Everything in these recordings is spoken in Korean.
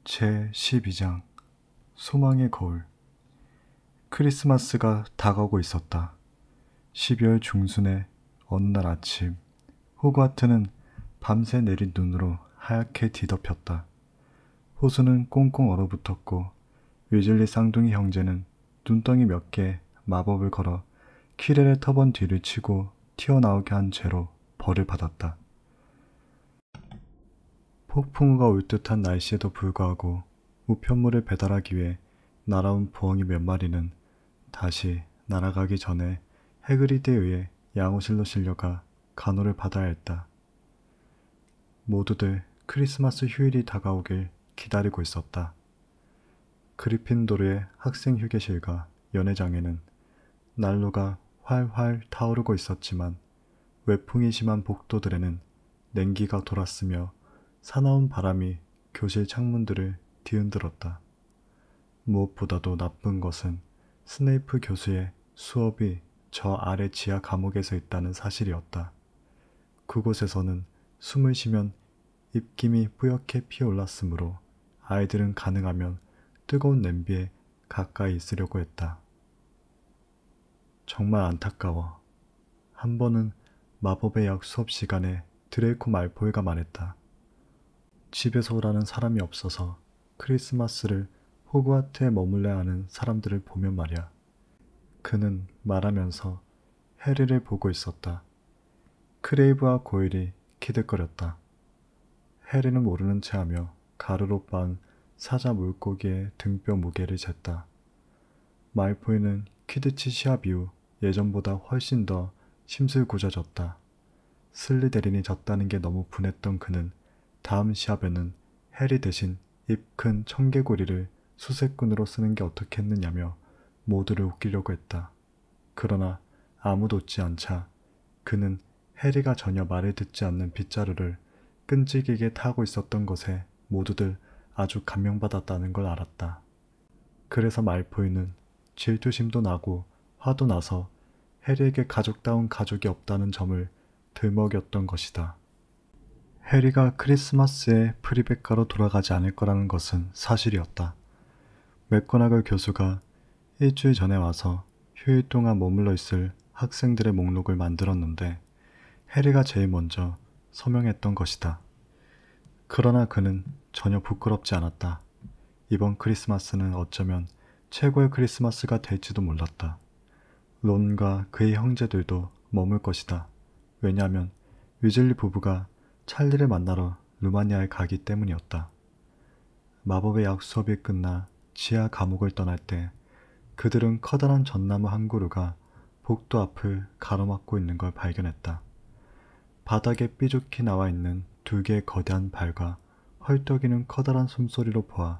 제12장 소망의 거울. 크리스마스가 다가오고 있었다. 12월 중순의 어느 날 아침, 호그와트는 밤새 내린 눈으로 하얗게 뒤덮였다. 호수는 꽁꽁 얼어붙었고 위즐리 쌍둥이 형제는 눈덩이 몇 개 마법을 걸어 키렐의 터번 뒤를 치고 튀어나오게 한 죄로 벌을 받았다. 폭풍우가 올 듯한 날씨에도 불구하고 우편물을 배달하기 위해 날아온 부엉이 몇 마리는 다시 날아가기 전에 해그리드에 의해 양호실로 실려가 간호를 받아야 했다. 모두들 크리스마스 휴일이 다가오길 기다리고 있었다. 그리핀도르의 학생 휴게실과 연회장에는 난로가 활활 타오르고 있었지만 외풍이 심한 복도들에는 냉기가 돌았으며 사나운 바람이 교실 창문들을 뒤흔들었다. 무엇보다도 나쁜 것은 스네이프 교수의 수업이 저 아래 지하 감옥에서 있다는 사실이었다. 그곳에서는 숨을 쉬면 입김이 뿌옇게 피어올랐으므로 아이들은 가능하면 뜨거운 냄비에 가까이 있으려고 했다. 정말 안타까워. 한 번은 마법의 약 수업 시간에 드레이코 말포이가 말했다. 집에서 오라는 사람이 없어서 크리스마스를 호그와트에 머물러야 하는 사람들을 보면 말이야. 그는 말하면서 해리를 보고 있었다. 크레이브와 고일이 키득거렸다. 해리는 모르는 체하며 가루로 빻은 사자 물고기의 등뼈 무게를 쟀다. 말포이는 퀴드치 시합 이후 예전보다 훨씬 더 심술궂어졌다. 슬리데린이 졌다는 게 너무 분했던 그는 다음 시합에는 해리 대신 입 큰 청개구리를 수색꾼으로 쓰는 게 어떻겠느냐며 모두를 웃기려고 했다. 그러나 아무도 웃지 않자 그는 해리가 전혀 말을 듣지 않는 빗자루를 끈질기게 타고 있었던 것에 모두들 아주 감명받았다는 걸 알았다. 그래서 말포이는 질투심도 나고 화도 나서 해리에게 가족다운 가족이 없다는 점을 들먹였던 것이다. 해리가 크리스마스에 프리베카로 돌아가지 않을 거라는 것은 사실이었다. 맥고나걸 교수가 일주일 전에 와서 휴일 동안 머물러 있을 학생들의 목록을 만들었는데 해리가 제일 먼저 서명했던 것이다. 그러나 그는 전혀 부끄럽지 않았다. 이번 크리스마스는 어쩌면 최고의 크리스마스가 될지도 몰랐다. 론과 그의 형제들도 머물 것이다. 왜냐하면 위즐리 부부가 찰리를 만나러 루마니아에 가기 때문이었다. 마법의 약 수업이 끝나 지하 감옥을 떠날 때 그들은 커다란 전나무 한 그루가 복도 앞을 가로막고 있는 걸 발견했다. 바닥에 삐죽히 나와 있는 두 개의 거대한 발과 헐떡이는 커다란 숨소리로 보아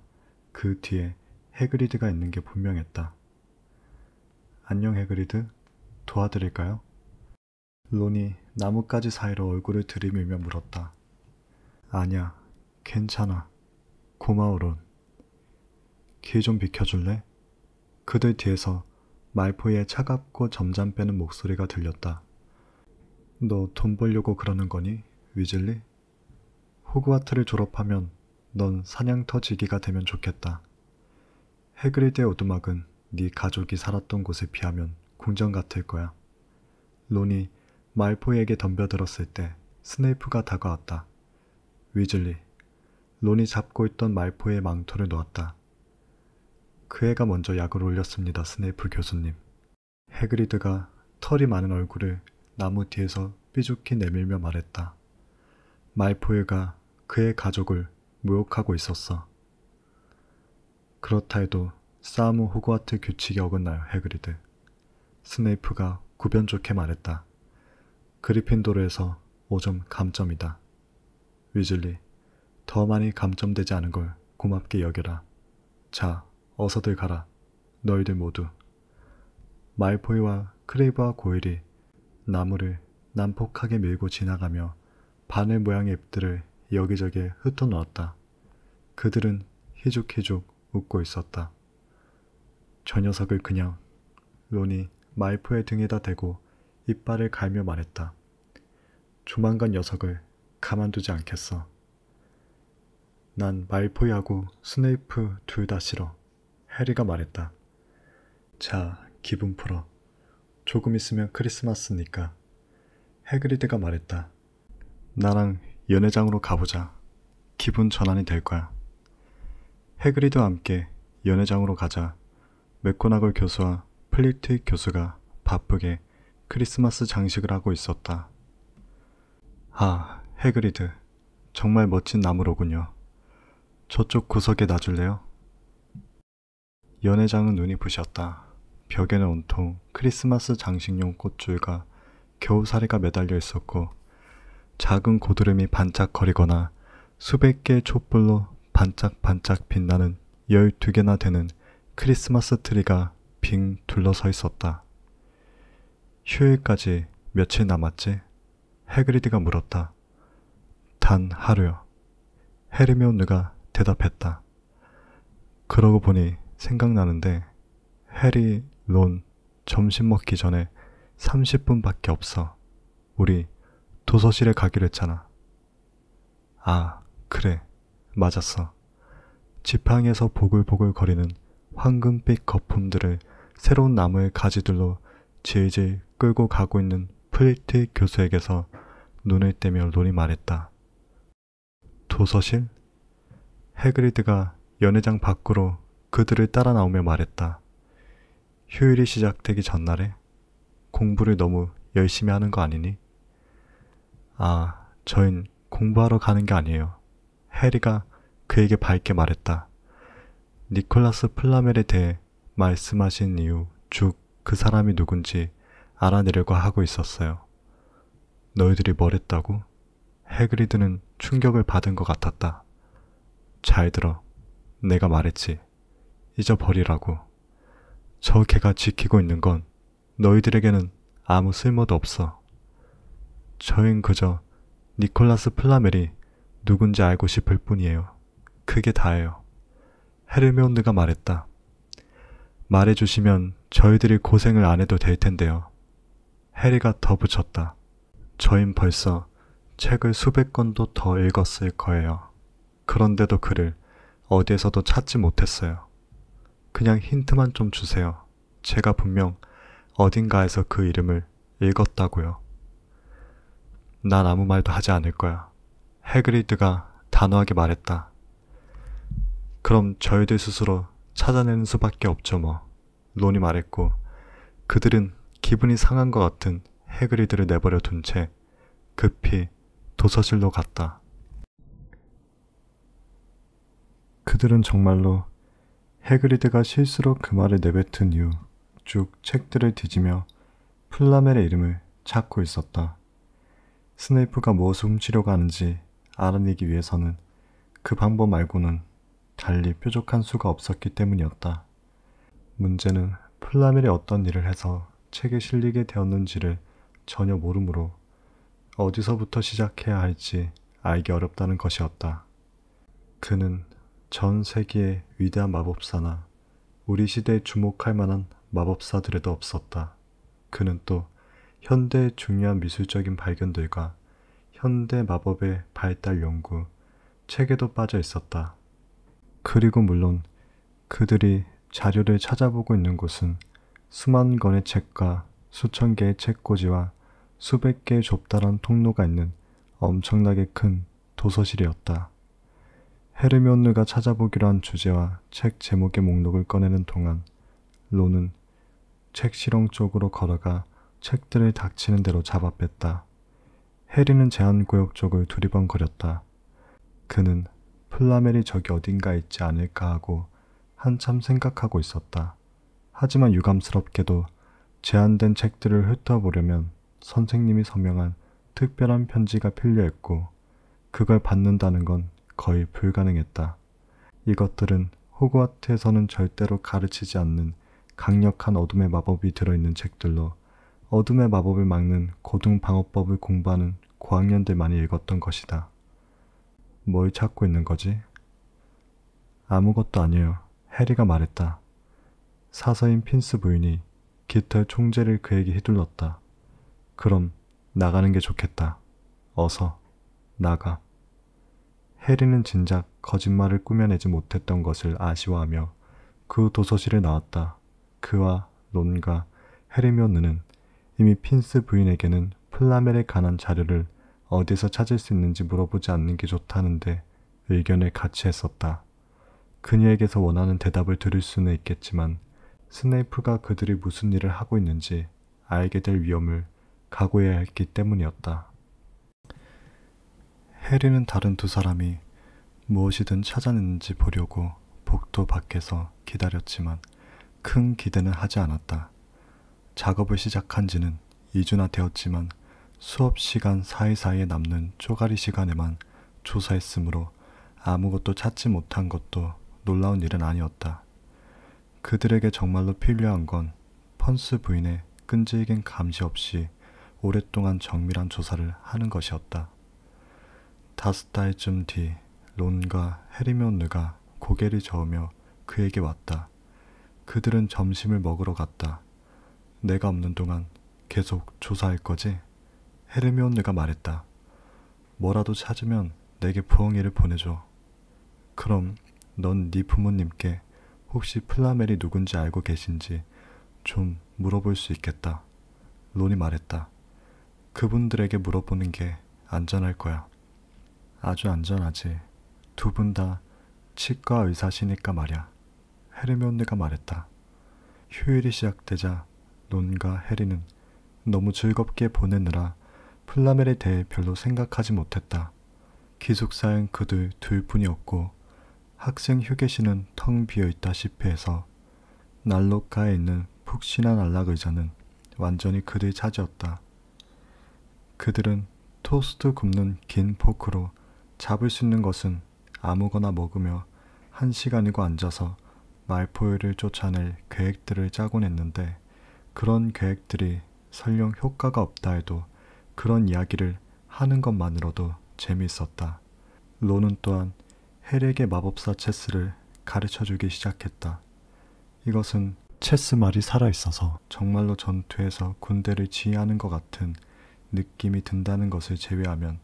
그 뒤에 해그리드가 있는 게 분명했다. 안녕 해그리드, 도와드릴까요? 론이 나뭇가지 사이로 얼굴을 들이밀며 물었다. 아니야, 괜찮아. 고마워 론. 길 좀 비켜줄래? 그들 뒤에서 말포이의 차갑고 점잠 빼는 목소리가 들렸다. 너 돈 벌려고 그러는 거니, 위즐리? 호그와트를 졸업하면 넌 사냥터지기가 되면 좋겠다. 해그리드의 오두막은 네 가족이 살았던 곳에 비하면 궁전 같을 거야. 론이 말포이에게 덤벼들었을 때 스네이프가 다가왔다. 위즐리, 론이 잡고 있던 말포이의 망토를 놓았다. 그 애가 먼저 약을 올렸습니다, 스네이프 교수님. 해그리드가 털이 많은 얼굴을 나무 뒤에서 삐죽히 내밀며 말했다. 말포이가 그의 가족을 모욕하고 있었어. 그렇다 해도 싸움은 호그와트 규칙에 어긋나요, 해그리드. 스네이프가 구변 좋게 말했다. 그리핀도르에서 5점 감점이다. 위즐리, 더 많이 감점되지 않은 걸 고맙게 여겨라. 자, 어서들 가라. 너희들 모두. 말포이와 크레이브와 고일이 나무를 난폭하게 밀고 지나가며 바늘 모양의 잎들을 여기저기에 흩어놓았다. 그들은 희죽희죽 웃고 있었다. 저 녀석을 그냥. 론이 말포의 등에다 대고 이빨을 갈며 말했다. 조만간 녀석을 가만두지 않겠어. 난 말포이하고 스네이프 둘 다 싫어. 해리가 말했다. 자, 기분 풀어. 조금 있으면 크리스마스니까. 해그리드가 말했다. 나랑 연회장으로 가보자. 기분 전환이 될 거야. 해그리드와 함께 연회장으로 가자 맥고나걸 교수와 플리트윅 교수가 바쁘게 크리스마스 장식을 하고 있었다. 아, 해그리드. 정말 멋진 나무로군요. 저쪽 구석에 놔줄래요? 연회장은 눈이 부셨다. 벽에는 온통 크리스마스 장식용 꽃줄과 겨우사리가 매달려 있었고 작은 고드름이 반짝거리거나 수백 개의 촛불로 반짝반짝 빛나는 12개나 되는 크리스마스 트리가 빙 둘러서 있었다. 휴일까지 며칠 남았지? 해그리드가 물었다. 단 하루요. 헤르미온느가 대답했다. 그러고 보니 생각나는데 해리, 론, 점심 먹기 전에 30분밖에 없어. 우리 도서실에 가기로 했잖아. 아, 그래. 맞았어. 지팡이에서 보글보글 거리는 황금빛 거품들을 새로운 나무의 가지들로 질질 끌고 가고 있는 플리트윅 교수에게서 눈을 떼며 론이 말했다. 도서실? 해그리드가 연회장 밖으로 그들을 따라 나오며 말했다. 휴일이 시작되기 전날에 공부를 너무 열심히 하는 거 아니니? 아, 저흰 공부하러 가는 게 아니에요. 해리가 그에게 밝게 말했다. 니콜라스 플라멜에 대해 말씀하신 이후 쭉 그 사람이 누군지 알아내려고 하고 있었어요. 너희들이 뭘 했다고? 해그리드는 충격을 받은 것 같았다. 잘 들어. 내가 말했지. 잊어버리라고. 저 개가 지키고 있는 건 너희들에게는 아무 쓸모도 없어. 저흰 그저 니콜라스 플라멜이 누군지 알고 싶을 뿐이에요. 그게 다예요. 헤르미온느가 말했다. 말해주시면 저희들이 고생을 안 해도 될 텐데요. 해리가 덧붙였다. 저흰 벌써 책을 수백 권도 더 읽었을 거예요. 그런데도 그를 어디에서도 찾지 못했어요. 그냥 힌트만 좀 주세요. 제가 분명 어딘가에서 그 이름을 읽었다고요. 난 아무 말도 하지 않을 거야. 해그리드가 단호하게 말했다. 그럼 저희들 스스로 찾아내는 수밖에 없죠 뭐. 론이 말했고 그들은 기분이 상한 것 같은 해그리드를 내버려 둔 채 급히 도서실로 갔다. 그들은 정말로 해그리드가 실수로 그 말을 내뱉은 이후 쭉 책들을 뒤지며 플라멜의 이름을 찾고 있었다. 스네이프가 무엇을 훔치려고 하는지 알아내기 위해서는 그 방법 말고는 달리 뾰족한 수가 없었기 때문이었다. 문제는 플라멜이 어떤 일을 해서 책에 실리게 되었는지를 전혀 모르므로 어디서부터 시작해야 할지 알기 어렵다는 것이었다. 그는 전 세계의 위대한 마법사나 우리 시대에 주목할 만한 마법사들에도 없었다. 그는 또 현대의 중요한 미술적인 발견들과 현대 마법의 발달 연구, 책에도 빠져 있었다. 그리고 물론 그들이 자료를 찾아보고 있는 곳은 수만 권의 책과 수천 개의 책꽂이와 수백 개의 좁다란 통로가 있는 엄청나게 큰 도서실이었다. 헤르미온느가 찾아보기로 한 주제와 책 제목의 목록을 꺼내는 동안 론은 책 실용 쪽으로 걸어가 책들을 닥치는 대로 잡아뺐다. 해리는 제한구역 쪽을 두리번거렸다. 그는 플라멜이 저기 어딘가 있지 않을까 하고 한참 생각하고 있었다. 하지만 유감스럽게도 제한된 책들을 훑어보려면 선생님이 서명한 특별한 편지가 필요했고 그걸 받는다는 건 거의 불가능했다. 이것들은 호그와트에서는 절대로 가르치지 않는 강력한 어둠의 마법이 들어있는 책들로 어둠의 마법을 막는 고등방어법을 공부하는 고학년들만이 읽었던 것이다. 뭘 찾고 있는 거지? 아무것도 아니에요. 해리가 말했다. 사서인 핀스 부인이 깃털 총재를 그에게 휘둘렀다. 그럼 나가는 게 좋겠다. 어서 나가. 해리는 진작 거짓말을 꾸며내지 못했던 것을 아쉬워하며 그 도서실을 나왔다. 그와 론과 헤르미온느는 이미 핀스 부인에게는 플라멜에 관한 자료를 어디서 찾을 수 있는지 물어보지 않는 게 좋다는데 의견을 같이 했었다. 그녀에게서 원하는 대답을 들을 수는 있겠지만 스네이프가 그들이 무슨 일을 하고 있는지 알게 될 위험을 각오해야 했기 때문이었다. 해리는 다른 두 사람이 무엇이든 찾아내는지 보려고 복도 밖에서 기다렸지만 큰 기대는 하지 않았다. 작업을 시작한 지는 2주나 되었지만 수업 시간 사이사이에 남는 쪼가리 시간에만 조사했으므로 아무것도 찾지 못한 것도 놀라운 일은 아니었다. 그들에게 정말로 필요한 건 펀스 부인의 끈질긴 감시 없이 오랫동안 정밀한 조사를 하는 것이었다. 5달쯤 뒤 론과 헤르미온느가 고개를 저으며 그에게 왔다. 그들은 점심을 먹으러 갔다. 내가 없는 동안 계속 조사할 거지? 헤르미온느가 말했다. 뭐라도 찾으면 내게 부엉이를 보내줘. 그럼 넌 네 부모님께 혹시 플라멜이 누군지 알고 계신지 좀 물어볼 수 있겠다. 론이 말했다. 그분들에게 물어보는 게 안전할 거야. 아주 안전하지. 두 분 다 치과 의사시니까 말야. 헤르미온느가 말했다. 휴일이 시작되자 론과 해리는 너무 즐겁게 보내느라 플라멜에 대해 별로 생각하지 못했다. 기숙사엔 그들 둘뿐이었고 학생 휴게실은 텅 비어있다시피 해서 난로가에 있는 푹신한 안락의자는 완전히 그들 차지였다. 그들은 토스트 굽는 긴 포크로 잡을 수 있는 것은 아무거나 먹으며 1시간이고 앉아서 말포유를 쫓아낼 계획들을 짜곤 했는데 그런 계획들이 설령 효과가 없다 해도 그런 이야기를 하는 것만으로도 재미있었다. 론은 또한 해리에게 마법사 체스를 가르쳐주기 시작했다. 이것은 체스 말이 살아있어서 정말로 전투에서 군대를 지휘하는 것 같은 느낌이 든다는 것을 제외하면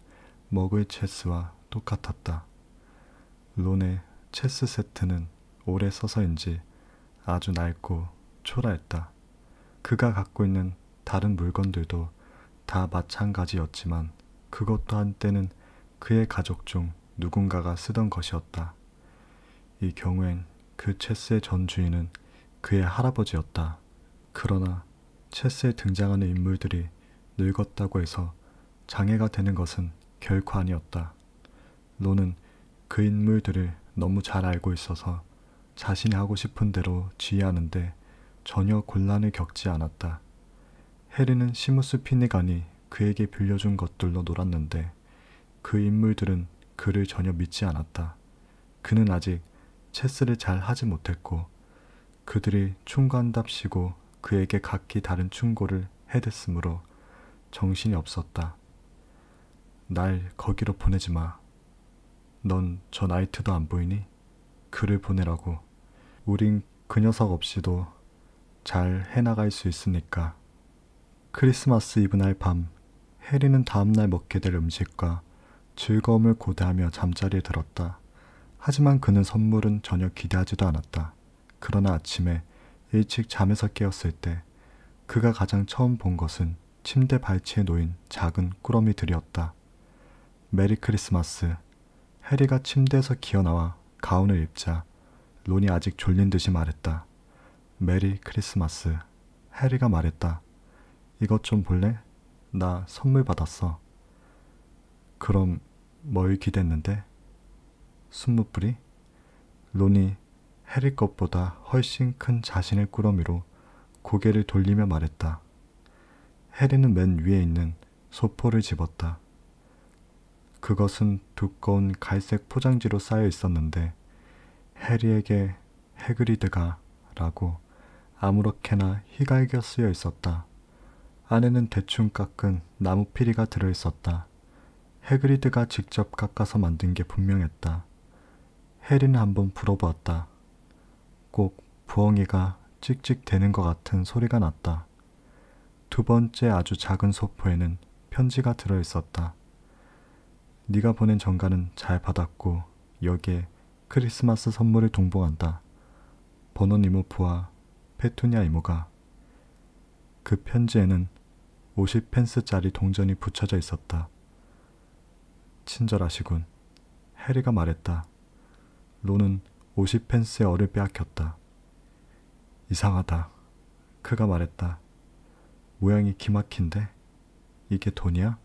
머글 체스와 똑같았다. 론의 체스 세트는 오래 써서인지 아주 낡고 초라했다. 그가 갖고 있는 다른 물건들도 다 마찬가지였지만 그것도 한때는 그의 가족 중 누군가가 쓰던 것이었다. 이 경우엔 그 체스의 전 주인은 그의 할아버지였다. 그러나 체스에 등장하는 인물들이 늙었다고 해서 장애가 되는 것은 결코 아니었다. 론은 그 인물들을 너무 잘 알고 있어서 자신이 하고 싶은 대로 지휘하는데 전혀 곤란을 겪지 않았다. 해리는 시무스 피니간이 그에게 빌려준 것들로 놀았는데 그 인물들은 그를 전혀 믿지 않았다. 그는 아직 체스를 잘 하지 못했고 그들이 충고한답시고 그에게 각기 다른 충고를 해댔으므로 정신이 없었다. 날 거기로 보내지 마. 넌 저 나이트도 안 보이니? 그를 보내라고. 우린 그 녀석 없이도 잘 해나갈 수 있으니까. 크리스마스 이브날 밤 해리는 다음날 먹게 될 음식과 즐거움을 고대하며 잠자리에 들었다. 하지만 그는 선물은 전혀 기대하지도 않았다. 그러나 아침에 일찍 잠에서 깨었을 때 그가 가장 처음 본 것은 침대 발치에 놓인 작은 꾸러미들이었다. 메리 크리스마스. 해리가 침대에서 기어나와 가운을 입자 론이 아직 졸린 듯이 말했다. 메리 크리스마스. 해리가 말했다. 이것 좀 볼래? 나 선물 받았어. 그럼 뭘 기댔는데? 순무뿌리? 론이 해리 것보다 훨씬 큰 자신의 꾸러미로 고개를 돌리며 말했다. 해리는 맨 위에 있는 소포를 집었다. 그것은 두꺼운 갈색 포장지로 쌓여 있었는데 해리에게 해그리드가 라고 아무렇게나 희갈겨 쓰여 있었다. 안에는 대충 깎은 나무 피리가 들어있었다. 해그리드가 직접 깎아서 만든 게 분명했다. 해리는 한번 불어보았다. 꼭 부엉이가 찍찍대는 것 같은 소리가 났다. 두 번째 아주 작은 소포에는 편지가 들어있었다. 네가 보낸 전가는 잘 받았고 여기에 크리스마스 선물을 동봉한다. 버논 이모부와 페투니아 이모가. 그 편지에는 50펜스짜리 동전이 붙여져 있었다. 친절하시군. 해리가 말했다. 론은 50펜스의 얼을 빼앗겼다. 이상하다. 그가 말했다. 모양이 기막힌데? 이게 돈이야?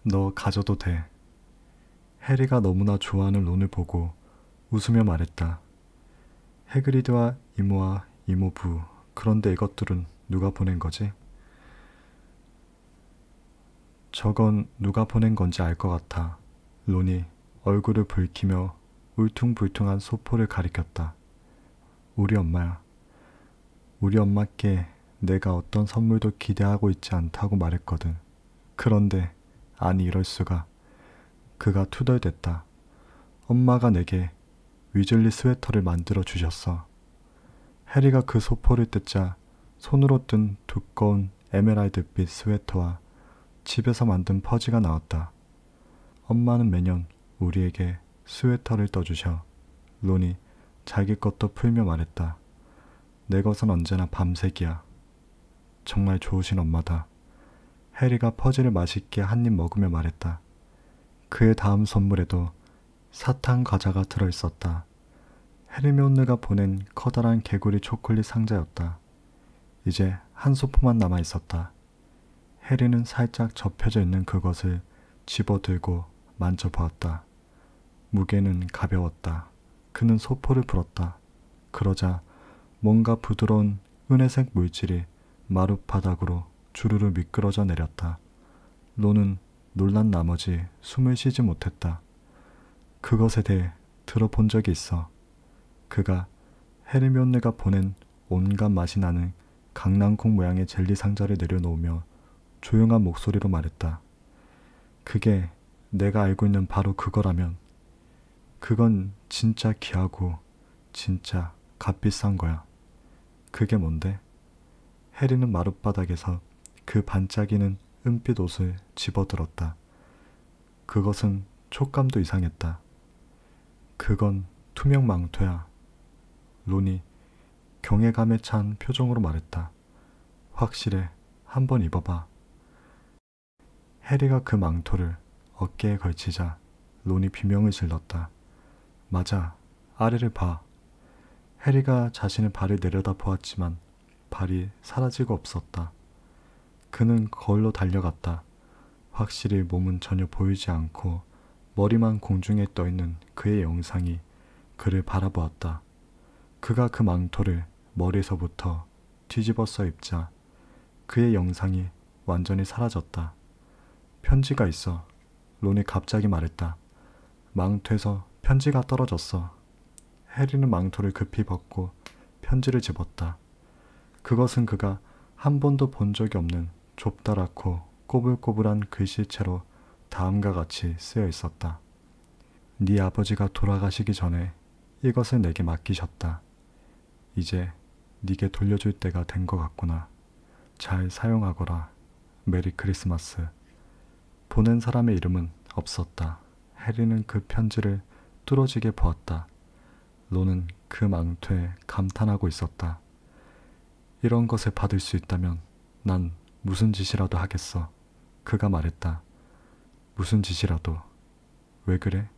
너 가져도 돼. 해리가 너무나 좋아하는 론을 보고 웃으며 말했다. 해그리드와 이모와 이모부, 그런데 이것들은 누가 보낸 거지? 저건 누가 보낸 건지 알 것 같아. 론이 얼굴을 붉히며 울퉁불퉁한 소포를 가리켰다. 우리 엄마야. 우리 엄마께 내가 어떤 선물도 기대하고 있지 않다고 말했거든. 그런데 아니 이럴 수가. 그가 투덜댔다. 엄마가 내게 위즐리 스웨터를 만들어 주셨어. 해리가 그 소포를 뜯자 손으로 뜬 두꺼운 에메랄드빛 스웨터와 집에서 만든 퍼지가 나왔다. 엄마는 매년 우리에게 스웨터를 떠주셔. 론이 자기 것도 풀며 말했다. 내 것은 언제나 밤색이야. 정말 좋으신 엄마다. 해리가 퍼지를 맛있게 한 입 먹으며 말했다. 그의 다음 선물에도 사탕 과자가 들어있었다. 헤르미온느가 보낸 커다란 개구리 초콜릿 상자였다. 이제 한 소포만 남아있었다. 해리는 살짝 접혀져 있는 그것을 집어들고 만져보았다. 무게는 가벼웠다. 그는 소포를 불었다. 그러자 뭔가 부드러운 은혜색 물질이 마룻바닥으로 주르르 미끄러져 내렸다. 론은 놀란 나머지 숨을 쉬지 못했다. 그것에 대해 들어본 적이 있어. 그가 헤르미온느가 보낸 온갖 맛이 나는 강낭콩 모양의 젤리 상자를 내려놓으며 조용한 목소리로 말했다. 그게 내가 알고 있는 바로 그거라면 그건 진짜 귀하고 진짜 값비싼 거야. 그게 뭔데? 해리는 마룻바닥에서 그 반짝이는 은빛 옷을 집어들었다. 그것은 촉감도 이상했다. 그건 투명 망토야. 론이 경외감에 찬 표정으로 말했다. 확실해. 한번 입어봐. 해리가 그 망토를 어깨에 걸치자 론이 비명을 질렀다. 맞아. 아래를 봐. 해리가 자신의 발을 내려다 보았지만 발이 사라지고 없었다. 그는 거울로 달려갔다. 확실히 몸은 전혀 보이지 않고 머리만 공중에 떠있는 그의 영상이 그를 바라보았다. 그가 그 망토를 머리에서부터 뒤집어서 입자 그의 영상이 완전히 사라졌다. 편지가 있어. 론이 갑자기 말했다. 망토에서 편지가 떨어졌어. 해리는 망토를 급히 벗고 편지를 집었다. 그것은 그가 한 번도 본 적이 없는 좁다랗고 꼬불꼬불한 글씨체로 다음과 같이 쓰여 있었다. 네 아버지가 돌아가시기 전에 이것을 내게 맡기셨다. 이제 네게 돌려줄 때가 된 것 같구나. 잘 사용하거라. 메리 크리스마스. 보낸 사람의 이름은 없었다. 해리는 그 편지를 뚫어지게 보았다. 론은 그 망토에 감탄하고 있었다. 이런 것을 받을 수 있다면 난 무슨 짓이라도 하겠어. 그가 말했다. 무슨 짓이라도. 왜 그래?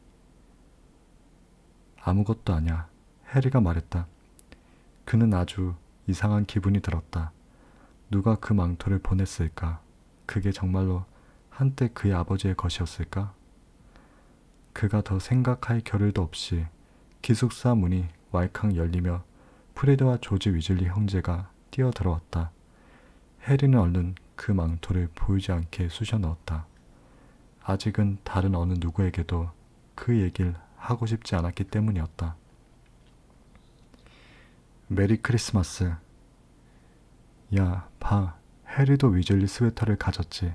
아무것도 아냐. 해리가 말했다. 그는 아주 이상한 기분이 들었다. 누가 그 망토를 보냈을까? 그게 정말로 한때 그의 아버지의 것이었을까? 그가 더 생각할 겨를도 없이 기숙사 문이 왈칵 열리며 프레드와 조지 위즐리 형제가 뛰어들어왔다. 해리는 얼른 그 망토를 보이지 않게 쑤셔 넣었다. 아직은 다른 어느 누구에게도 그 얘기를 하고 싶지 않았기 때문이었다. 메리 크리스마스. 야, 봐. 해리도 위즐리 스웨터를 가졌지.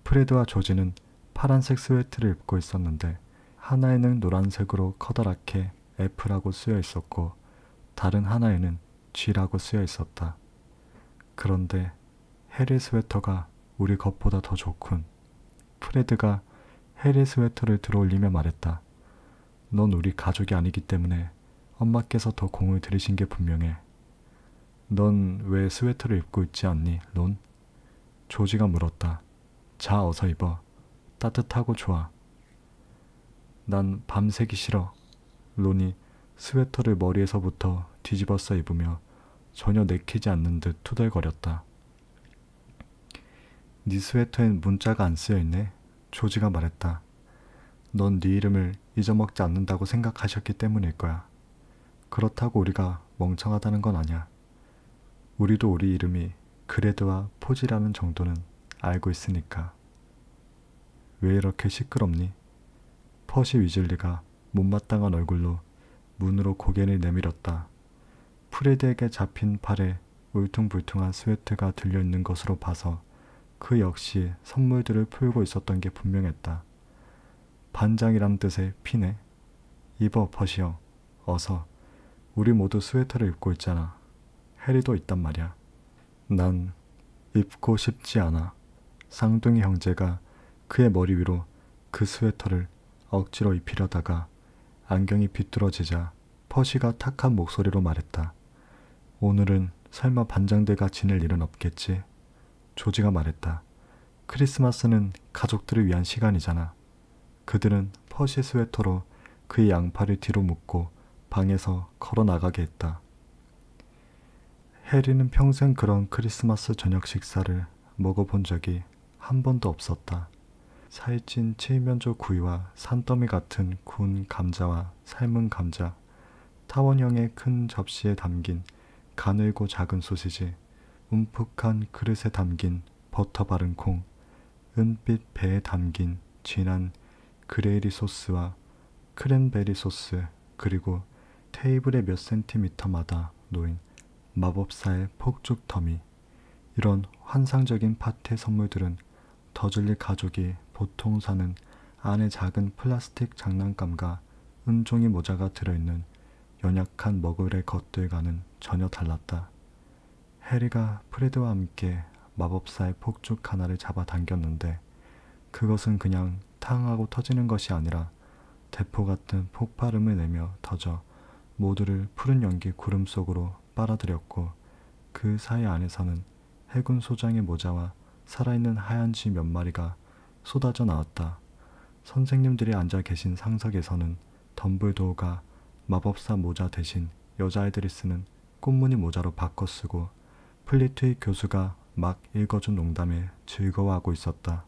프레드와 조지는 파란색 스웨트를 입고 있었는데 하나에는 노란색으로 커다랗게 F라고 쓰여 있었고 다른 하나에는 G라고 쓰여 있었다. 그런데 해리 스웨터가 우리 것보다 더 좋군. 프레드가 해리 스웨터를 들어올리며 말했다. 넌 우리 가족이 아니기 때문에 엄마께서 더 공을 들이신 게 분명해. 넌 왜 스웨터를 입고 있지 않니, 론? 조지가 물었다. 자, 어서 입어. 따뜻하고 좋아. 난 밤새기 싫어. 론이 스웨터를 머리에서부터 뒤집어서 입으며 전혀 내키지 않는 듯 투덜거렸다. 네 스웨터엔 문자가 안 쓰여있네. 조지가 말했다. 넌 네 이름을 잊어먹지 않는다고 생각하셨기 때문일 거야. 그렇다고 우리가 멍청하다는 건 아니야. 우리도 우리 이름이 그레드와 포지라는 정도는 알고 있으니까. 왜 이렇게 시끄럽니? 퍼시 위즐리가 못마땅한 얼굴로 문으로 고개를 내밀었다. 프레드에게 잡힌 팔에 울퉁불퉁한 스웨트가 들려있는 것으로 봐서 그 역시 선물들을 풀고 있었던 게 분명했다. 반장이란 뜻의 피네. 입어, 퍼시여. 어서. 우리 모두 스웨터를 입고 있잖아. 해리도 있단 말이야. 난 입고 싶지 않아. 쌍둥이 형제가 그의 머리 위로 그 스웨터를 억지로 입히려다가 안경이 비뚤어지자 퍼시가 탁한 목소리로 말했다. 오늘은 설마 반장들과 지낼 일은 없겠지? 조지가 말했다. 크리스마스는 가족들을 위한 시간이잖아. 그들은 퍼시 스웨터로 그의 양팔을 뒤로 묶고 방에서 걸어 나가게 했다. 해리는 평생 그런 크리스마스 저녁 식사를 먹어본 적이 한 번도 없었다. 살찐 칠면조 구이와 산더미 같은 구운 감자와 삶은 감자, 타원형의 큰 접시에 담긴 가늘고 작은 소시지, 움푹한 그릇에 담긴 버터 바른 콩, 은빛 배에 담긴 진한 그레이리 소스와 크랜베리 소스, 그리고 테이블의 몇 센티미터마다 놓인 마법사의 폭죽 더미. 이런 환상적인 파티 선물들은 더즐리 가족이 보통 사는 안에 작은 플라스틱 장난감과 은종이 모자가 들어있는 연약한 머글의 것들과는 전혀 달랐다. 해리가 프레드와 함께 마법사의 폭죽 하나를 잡아당겼는데 그것은 그냥 탕하고 터지는 것이 아니라 대포 같은 폭발음을 내며 터져 모두를 푸른 연기 구름 속으로 빨아들였고 그 사이 안에서는 해군 소장의 모자와 살아있는 하얀 쥐 몇 마리가 쏟아져 나왔다. 선생님들이 앉아 계신 상석에서는 덤블도어가 마법사 모자 대신 여자아이들이 쓰는 꽃무늬 모자로 바꿔 쓰고 플리트의 교수가 막 읽어준 농담에 즐거워하고 있었다.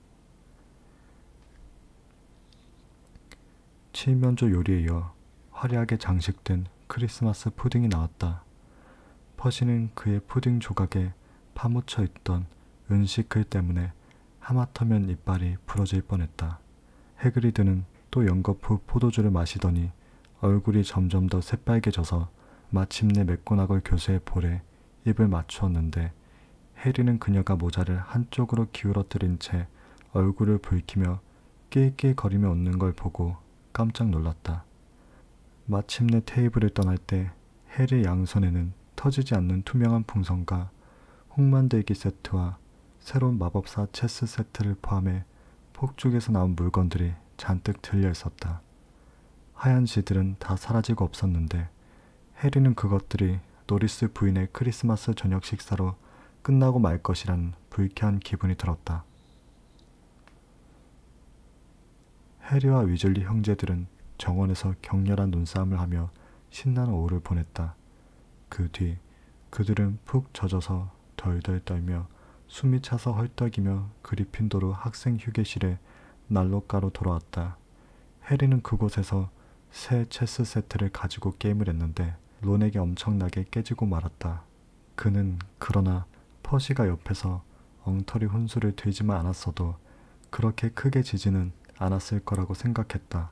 칠면조 요리에 이어 화려하게 장식된 크리스마스 푸딩이 나왔다. 퍼시는 그의 푸딩 조각에 파묻혀 있던 은시클 때문에 하마터면 이빨이 부러질 뻔했다. 해그리드는 또 연거푸 포도주를 마시더니 얼굴이 점점 더 새빨개져서 마침내 맥고나걸 교수의 볼에 입을 맞추었는데 해리는 그녀가 모자를 한쪽으로 기울어뜨린 채 얼굴을 붉히며 낄낄거리며 웃는 걸 보고 깜짝 놀랐다. 마침내 테이블을 떠날 때 해리의 양손에는 터지지 않는 투명한 풍선과 홍만들기 세트와 새로운 마법사 체스 세트를 포함해 폭죽에서 나온 물건들이 잔뜩 들려 있었다. 하얀 쥐들은 다 사라지고 없었는데 해리는 그것들이 노리스 부인의 크리스마스 저녁 식사로 끝나고 말 것이란 불쾌한 기분이 들었다. 해리와 위즐리 형제들은 정원에서 격렬한 눈싸움을 하며 신나는 오후를 보냈다. 그 뒤 그들은 푹 젖어서 덜덜 떨며 숨이 차서 헐떡이며 그리핀도르 학생 휴게실에 난로가로 돌아왔다. 해리는 그곳에서 새 체스 세트를 가지고 게임을 했는데 론에게 엄청나게 깨지고 말았다. 그는 그러나 퍼시가 옆에서 엉터리 혼수를 들지만 않았어도 그렇게 크게 지지는 않았을 거라고 생각했다.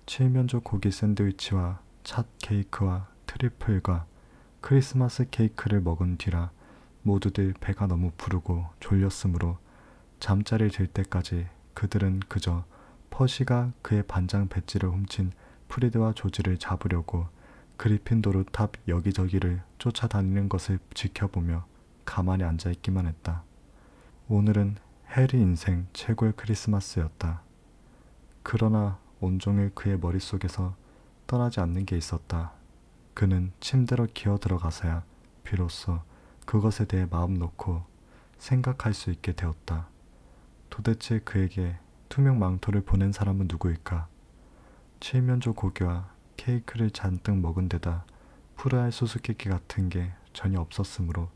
칠면조 고기 샌드위치와 찻 케이크와 트리플과 크리스마스 케이크를 먹은 뒤라 모두들 배가 너무 부르고 졸렸으므로 잠자리를 들 때까지 그들은 그저 퍼시가 그의 반장 배지를 훔친 프리드와 조지를 잡으려고 그리핀도르 탑 여기저기를 쫓아다니는 것을 지켜보며 가만히 앉아있기만 했다. 오늘은 해리 인생 최고의 크리스마스였다. 그러나 온종일 그의 머릿속에서 떠나지 않는 게 있었다. 그는 침대로 기어 들어가서야 비로소 그것에 대해 마음 놓고 생각할 수 있게 되었다. 도대체 그에게 투명 망토를 보낸 사람은 누구일까? 칠면조 고기와 케이크를 잔뜩 먹은 데다 푸르알 수수께끼 같은 게 전혀 없었으므로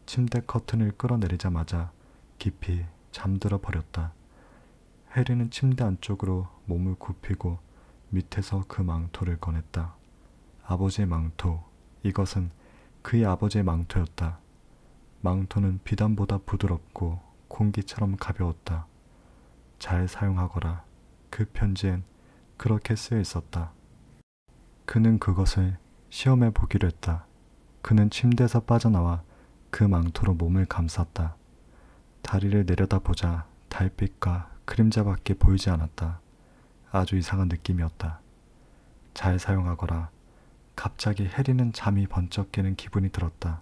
침대 커튼을 끌어내리자마자 깊이 잠들어 버렸다. 해리는 침대 안쪽으로 몸을 굽히고 밑에서 그 망토를 꺼냈다. 아버지의 망토. 이것은 그의 아버지의 망토였다. 망토는 비단보다 부드럽고 공기처럼 가벼웠다. 잘 사용하거라. 그 편지엔 그렇게 쓰여 있었다. 그는 그것을 시험해 보기로 했다. 그는 침대에서 빠져나와 그 망토로 몸을 감쌌다. 다리를 내려다보자 달빛과 그림자밖에 보이지 않았다. 아주 이상한 느낌이었다. 잘 사용하거라. 갑자기 해리는 잠이 번쩍 깨는 기분이 들었다.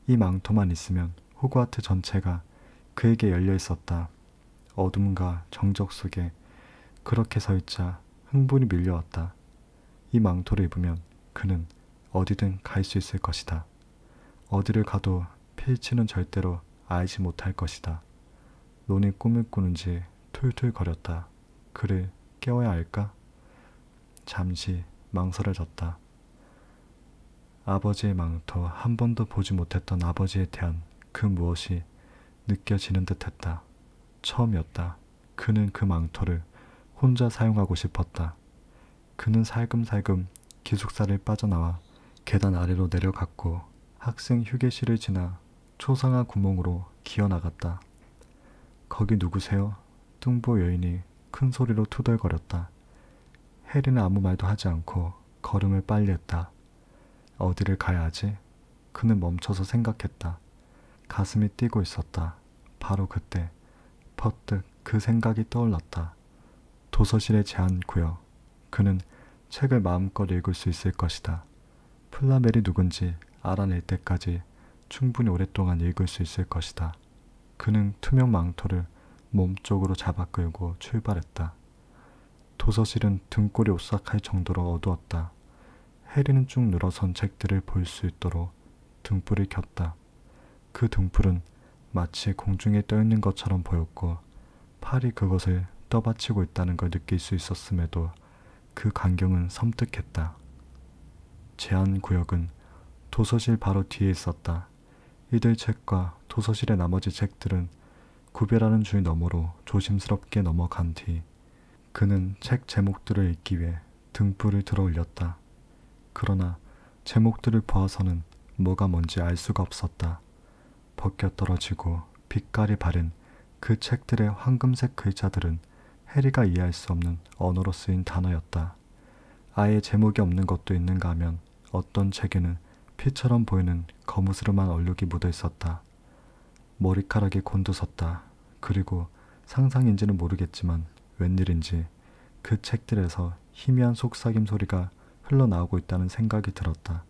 이 망토만 있으면 호그와트 전체가 그에게 열려 있었다. 어둠과 정적 속에 그렇게 서 있자 흥분이 밀려왔다. 이 망토를 입으면 그는 어디든 갈 수 있을 것이다. 어디를 가도 필치는 절대로 알지 못할 것이다. 논이 꿈을 꾸는지 툴툴거렸다. 그를 깨워야 할까? 잠시 망설여졌다. 아버지의 망토, 한 번도 보지 못했던 아버지에 대한 그 무엇이 느껴지는 듯했다. 처음이었다. 그는 그 망토를 혼자 사용하고 싶었다. 그는 살금살금 기숙사를 빠져나와 계단 아래로 내려갔고 학생 휴게실을 지나 초상화 구멍으로 기어나갔다. 거기 누구세요? 뚱보 여인이 큰 소리로 투덜거렸다. 해리는 아무 말도 하지 않고 걸음을 빨리 했다. 어디를 가야 하지? 그는 멈춰서 생각했다. 가슴이 뛰고 있었다. 바로 그때 퍼뜩 그 생각이 떠올랐다. 도서실의 제한구역. 그는 책을 마음껏 읽을 수 있을 것이다. 플라멜이 누군지 알아낼 때까지 충분히 오랫동안 읽을 수 있을 것이다. 그는 투명 망토를 몸쪽으로 잡아 끌고 출발했다. 도서실은 등골이 오싹할 정도로 어두웠다. 해리는 쭉 늘어선 책들을 볼 수 있도록 등불을 켰다. 그 등불은 마치 공중에 떠있는 것처럼 보였고 팔이 그것을 떠받치고 있다는 걸 느낄 수 있었음에도 그 광경은 섬뜩했다. 제한구역은 도서실 바로 뒤에 있었다. 이들 책과 도서실의 나머지 책들은 구별하는 줄 너머로 조심스럽게 넘어간 뒤 그는 책 제목들을 읽기 위해 등불을 들어 올렸다. 그러나 제목들을 보아서는 뭐가 뭔지 알 수가 없었다. 벗겨 떨어지고 빛깔이 바른 그 책들의 황금색 글자들은 해리가 이해할 수 없는 언어로 쓰인 단어였다. 아예 제목이 없는 것도 있는가 하면 어떤 책에는 피처럼 보이는 거무스름한 얼룩이 묻어 있었다. 머리카락이 곤두섰다. 그리고 상상인지는 모르겠지만 웬일인지 그 책들에서 희미한 속삭임 소리가 흘러나오고 있다는 생각이 들었다.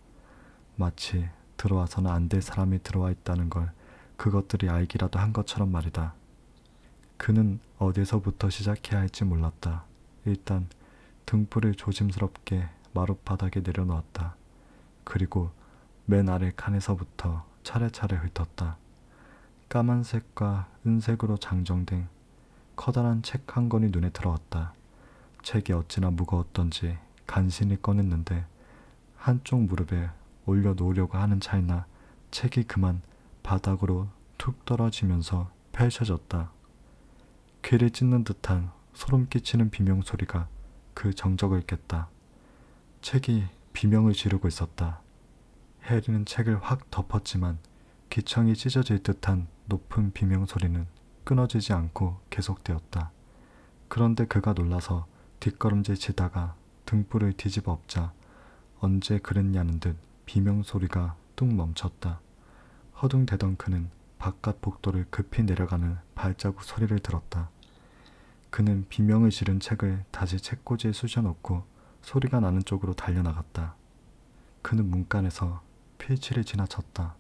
마치 들어와서는 안 될 사람이 들어와 있다는 걸 그것들이 알기라도 한 것처럼 말이다. 그는 어디서부터 시작해야 할지 몰랐다. 일단 등불을 조심스럽게 마룻바닥에 내려놓았다. 그리고 맨 아래 칸에서부터 차례차례 훑었다. 까만색과 은색으로 장정된 커다란 책 한 권이 눈에 들어왔다. 책이 어찌나 무거웠던지 간신히 꺼냈는데 한쪽 무릎에 올려놓으려고 하는 찰나 책이 그만 바닥으로 툭 떨어지면서 펼쳐졌다. 귀를 찢는 듯한 소름 끼치는 비명소리가 그 정적을 깼다. 책이 비명을 지르고 있었다. 해리는 책을 확 덮었지만 귀청이 찢어질 듯한 높은 비명소리는 끊어지지 않고 계속되었다. 그런데 그가 놀라서 뒷걸음질 치다가 등불을 뒤집어 엎자 언제 그랬냐는 듯 비명소리가 뚝 멈췄다. 허둥대던 그는 바깥 복도를 급히 내려가는 발자국 소리를 들었다. 그는 비명을 지른 책을 다시 책꽂이에 쑤셔놓고 소리가 나는 쪽으로 달려나갔다. 그는 문간에서 필치를 지나쳤다.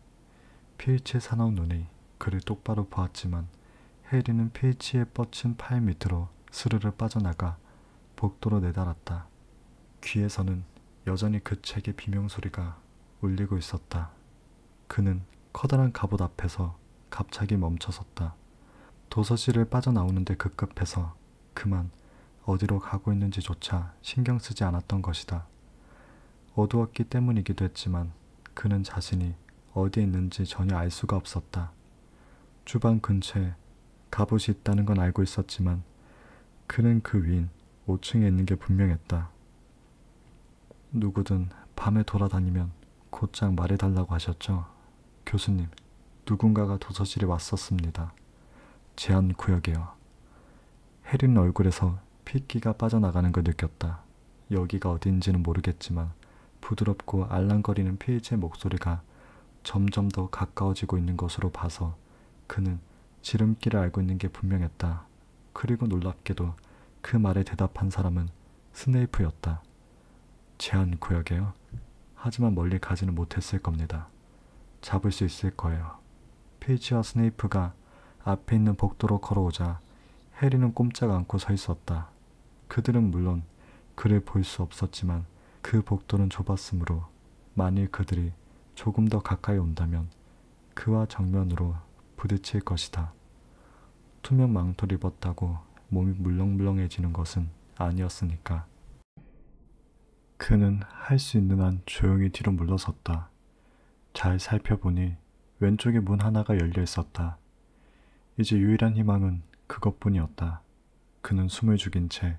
필치의 사나운 눈이 그를 똑바로 보았지만 해리는 필치에 뻗친 팔 밑으로 스르르 빠져나가 복도로 내달았다. 귀에서는 여전히 그 책의 비명소리가 울리고 있었다. 그는 커다란 갑옷 앞에서 갑자기 멈춰섰다. 도서실을 빠져나오는데 급급해서 그만 어디로 가고 있는지조차 신경 쓰지 않았던 것이다. 어두웠기 때문이기도 했지만 그는 자신이 어디에 있는지 전혀 알 수가 없었다. 주방 근처에 갑옷이 있다는 건 알고 있었지만 그는 그 위인 5층에 있는 게 분명했다. 누구든 밤에 돌아다니면 곧장 말해달라고 하셨죠? 교수님, 누군가가 도서실에 왔었습니다. 제한 구역이요. 해리는 얼굴에서 핏기가 빠져나가는 걸 느꼈다. 여기가 어딘지는 모르겠지만 부드럽고 알랑거리는 페이지의 목소리가 점점 더 가까워지고 있는 것으로 봐서 그는 지름길을 알고 있는 게 분명했다. 그리고 놀랍게도 그 말에 대답한 사람은 스네이프였다. 제한 구역에요? 하지만 멀리 가지는 못했을 겁니다. 잡을 수 있을 거예요. 페이지와 스네이프가 앞에 있는 복도로 걸어오자 해리는 꼼짝 않고 서 있었다. 그들은 물론 그를 볼 수 없었지만 그 복도는 좁았으므로 만일 그들이 조금 더 가까이 온다면 그와 정면으로 부딪힐 것이다. 투명 망토를 입었다고 몸이 물렁물렁해지는 것은 아니었으니까. 그는 할 수 있는 한 조용히 뒤로 물러섰다. 잘 살펴보니 왼쪽에 문 하나가 열려 있었다. 이제 유일한 희망은 그것뿐이었다. 그는 숨을 죽인 채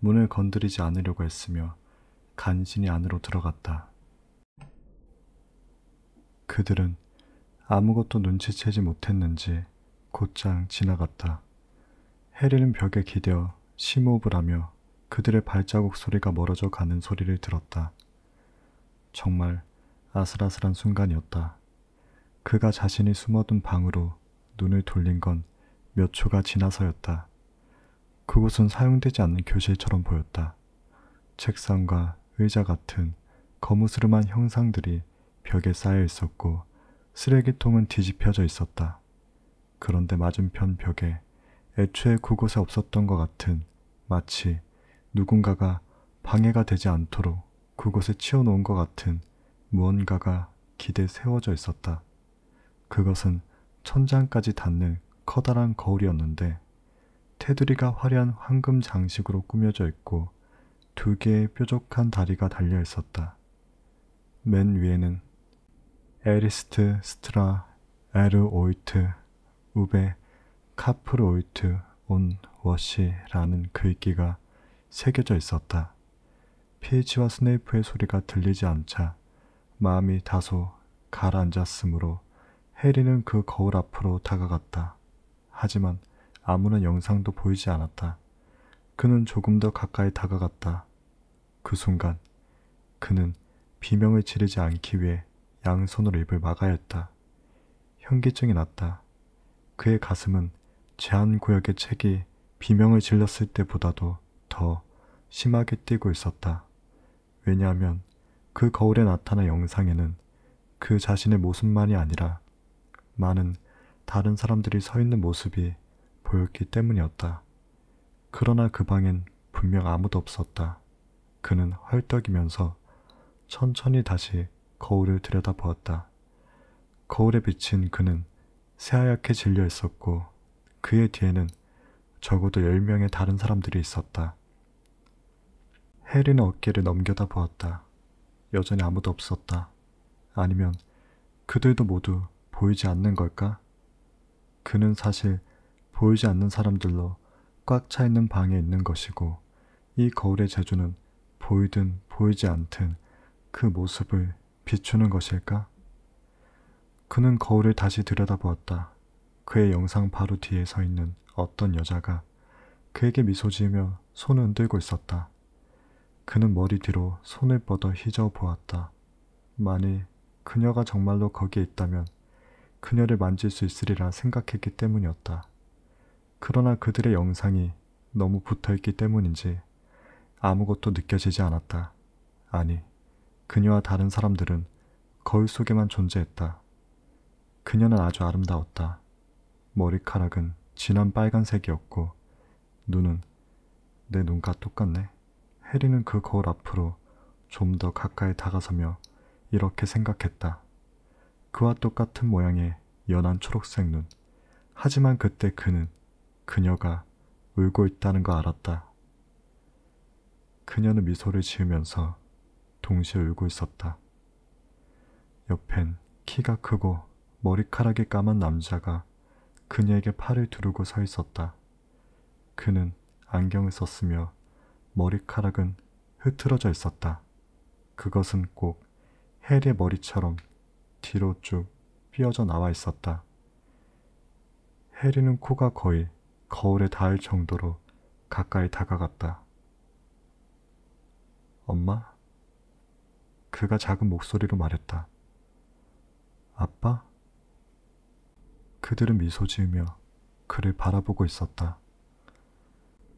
문을 건드리지 않으려고 했으며 간신히 안으로 들어갔다. 그들은 아무것도 눈치채지 못했는지 곧장 지나갔다. 해리는 벽에 기대어 심호흡을 하며 그들의 발자국 소리가 멀어져 가는 소리를 들었다. 정말 아슬아슬한 순간이었다. 그가 자신이 숨어둔 방으로 눈을 돌린 건 몇 초가 지나서였다. 그곳은 사용되지 않는 교실처럼 보였다. 책상과 의자 같은 거무스름한 형상들이 벽에 쌓여 있었고 쓰레기통은 뒤집혀져 있었다. 그런데 맞은편 벽에 애초에 그곳에 없었던 것 같은 마치 누군가가 방해가 되지 않도록 그곳에 치워놓은 것 같은 무언가가 기대 세워져 있었다. 그것은 천장까지 닿는 커다란 거울이었는데 테두리가 화려한 황금 장식으로 꾸며져 있고 2개의 뾰족한 다리가 달려 있었다. 맨 위에는 에리스트 스트라 에르 오이트 우베 카프르 오이트 온 워시라는 글귀가 새겨져 있었다. 피지와 스네이프의 소리가 들리지 않자 마음이 다소 가라앉았으므로 해리는 그 거울 앞으로 다가갔다. 하지만 아무런 영상도 보이지 않았다. 그는 조금 더 가까이 다가갔다. 그 순간 그는 비명을 지르지 않기 위해 양손으로 입을 막아야 했다. 현기증이 났다. 그의 가슴은 제한구역의 책이 비명을 질렀을 때보다도 더 심하게 뛰고 있었다. 왜냐하면 그 거울에 나타난 영상에는 그 자신의 모습만이 아니라 많은 다른 사람들이 서 있는 모습이 보였기 때문이었다. 그러나 그 방엔 분명 아무도 없었다. 그는 헐떡이면서 천천히 다시 거울을 들여다보았다. 거울에 비친 그는 새하얗게 질려 있었고 그의 뒤에는 적어도 10명의 다른 사람들이 있었다. 해리는 어깨를 넘겨다 보았다. 여전히 아무도 없었다. 아니면 그들도 모두 보이지 않는 걸까? 그는 사실 보이지 않는 사람들로 꽉 차 있는 방에 있는 것이고 이 거울의 재주는 보이든 보이지 않든 그 모습을 비추는 것일까? 그는 거울을 다시 들여다보았다. 그의 영상 바로 뒤에 서 있는 어떤 여자가 그에게 미소 지으며 손을 흔들고 있었다. 그는 머리 뒤로 손을 뻗어 휘저어 보았다. 만일 그녀가 정말로 거기에 있다면 그녀를 만질 수 있으리라 생각했기 때문이었다. 그러나 그들의 영상이 너무 붙어있기 때문인지 아무것도 느껴지지 않았다. 아니, 그녀와 다른 사람들은 거울 속에만 존재했다. 그녀는 아주 아름다웠다. 머리카락은 진한 빨간색이었고 눈은 내 눈과 똑같네. 해리는 그 거울 앞으로 좀 더 가까이 다가서며 이렇게 생각했다. 그와 똑같은 모양의 연한 초록색 눈. 하지만 그때 그는 그녀가 울고 있다는 거 알았다. 그녀는 미소를 지으면서 동시에 울고 있었다. 옆엔 키가 크고 머리카락이 까만 남자가 그녀에게 팔을 두르고 서 있었다. 그는 안경을 썼으며 머리카락은 흐트러져 있었다. 그것은 꼭 해리의 머리처럼 뒤로 쭉 휘어져 나와 있었다. 해리는 코가 거의 거울에 닿을 정도로 가까이 다가갔다. 엄마? 그가 작은 목소리로 말했다. 아빠? 그들은 미소 지으며 그를 바라보고 있었다.